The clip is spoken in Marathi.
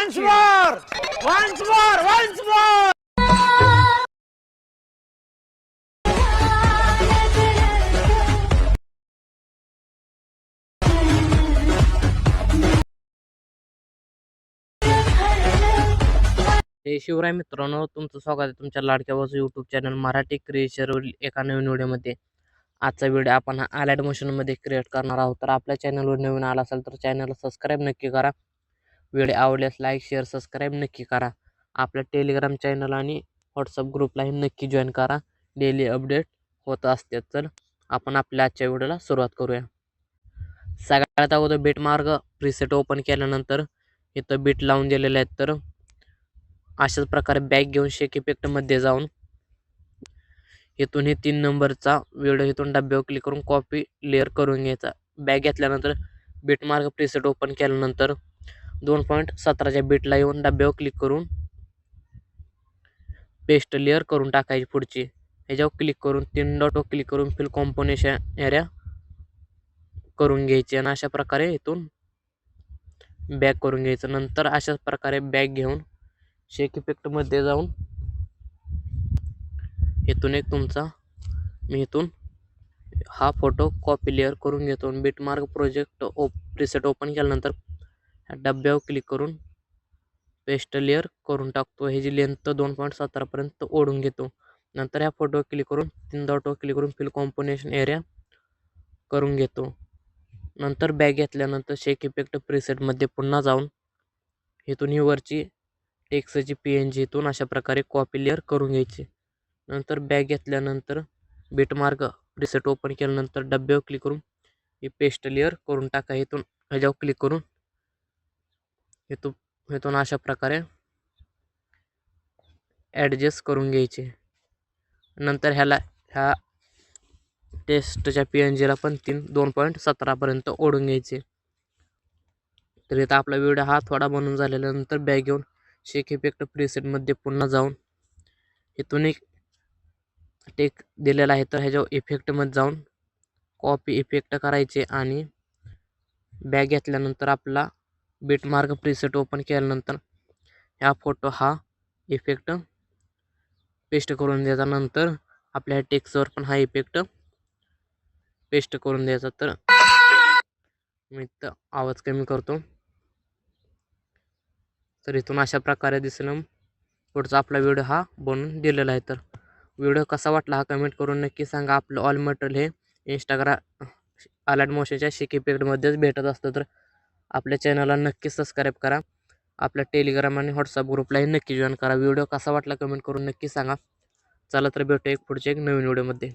Once more! Once more! Once more! हे शिवराय मित्रांनो, तुमचं स्वागत आहे तुमच्या लाडक्या भाऊचं यूट्यूब चॅनल मराठी क्रिएशनवरील एका नवीन व्हिडिओमध्ये. आजचा व्हिडिओ आपण ॲलाइड मोशनमध्ये क्रिएट करणार आहोत. तर आपल्या चॅनलवर नवीन आला असेल तर चॅनलला सबस्क्राईब नक्की करा. व्हिडिओ आवडल्यास लाईक शेअर सबस्क्राईब नक्की करा. आपल्या टेलिग्राम चॅनल आणि व्हॉट्सअप ग्रुपलाही नक्की जॉईन करा. डेली अपडेट होत असते. तर आपण आपल्या आजच्या व्हिडिओला सुरुवात करूया. सगळ्यात अगोदर बीट मार्ग प्रीसेट ओपन केल्यानंतर इथं बीट लावून दिलेले आहेत. तर अशाच प्रकारे बॅक घेऊन शेक इफेक्टमध्ये जाऊन इथून हे 3 नंबरचा व्हिडिओ इथून डब्यावर क्लिक करून कॉपी लेअर करून घ्यायचा. बॅक घेतल्यानंतर बीटमार्क प्रीसेट ओपन केल्यानंतर 2.17च्या बीटला येऊन डब्यावर क्लिक करून पेस्ट लेअर करून टाकायची पुढची. ह्याच्यावर क्लिक करून 3 डॉटवर क्लिक करून फिल कॉम्पोनेशन एरिया करून घ्यायची आणि अशा प्रकारे इथून बॅक करून घ्यायचं. नंतर अशाच प्रकारे बॅक घेऊन शेक इफेक्टमध्ये जाऊन इथून एक तुमचा मी इथून हा फोटो कॉपी लेअर करून घेतो. बीटमार्क प्रोजेक्ट प्रीसेट ओपन केल्यानंतर डब्यावर क्लिक करून पेस्ट लेअर करून टाकतो. ह्याची लेंथ 2.17पर्यंत ओढून घेतो. नंतर ह्या फोटोवर क्लिक करून 3 डॉटवर क्लिक करून फिल कॉम्पोनेशन एरिया करून घेतो. नंतर बॅक घेतल्यानंतर शेक इफेक्ट प्रीसेटमध्ये पुन्हा जाऊन इथून ही वरची टेक्स्टची PNG इथून अशा प्रकारे कॉपी लेअर करून घ्यायची. नंतर बॅक घेतल्यानंतर बीटमार्क प्रीसेट ओपन केल्यानंतर डब्यावर क्लिक करून ही पेस्ट लेअर करून टाका. इथून ह्याच्यावर क्लिक करून इथून अशा प्रकारे ॲडजस्ट करून घ्यायचे. नंतर ह्या टेस्टच्या PNGला पण 2.17पर्यंत ओढून घ्यायचे. तर इथं आपला व्हिडिओ हा थोडा बनवून झाल्यानंतर बॅक घेऊन शेक इफेक्ट प्रीसेटमध्ये पुन्हा जाऊन इथून एक टेक दिलेला आहे. तर ह्याच्यावर इफेक्टमध्ये जाऊन कॉपी इफेक्ट करायचे आणि बॅक घेतल्यानंतर आपला बीटमार्क प्रीसेट ओपन केल्यानंतर ह्या फोटो हा इफेक्ट पेस्ट करून द्यायचा. नंतर आपल्या टेक्स्टवर पण हा इफेक्ट पेस्ट करून द्यायचा. तर मी इथं आवाज कमी करतो. तर इथून अशा प्रकारे दिसणं पुढचा आपला व्हिडिओ हा बनवून दिलेला आहे. तर व्हिडिओ कसा वाटला हा कमेंट करून नक्की सांगा. आपलं ऑल मटेरियल हे इंस्टाग्राम ॲलाइड मोशनच्या शेक इफेक्टमध्येच भेटत असतं. तर आपल्या चॅनलला नक्की सबस्क्राईब करा. आपल्या टेलिग्राम आणि व्हॉट्सअप ग्रुपलाही नक्की जॉईन करा. व्हिडिओ कसा वाटला कमेंट करून नक्की सांगा. चला तर भेटू एक पुढच्या एक नवीन व्हिडिओमध्ये.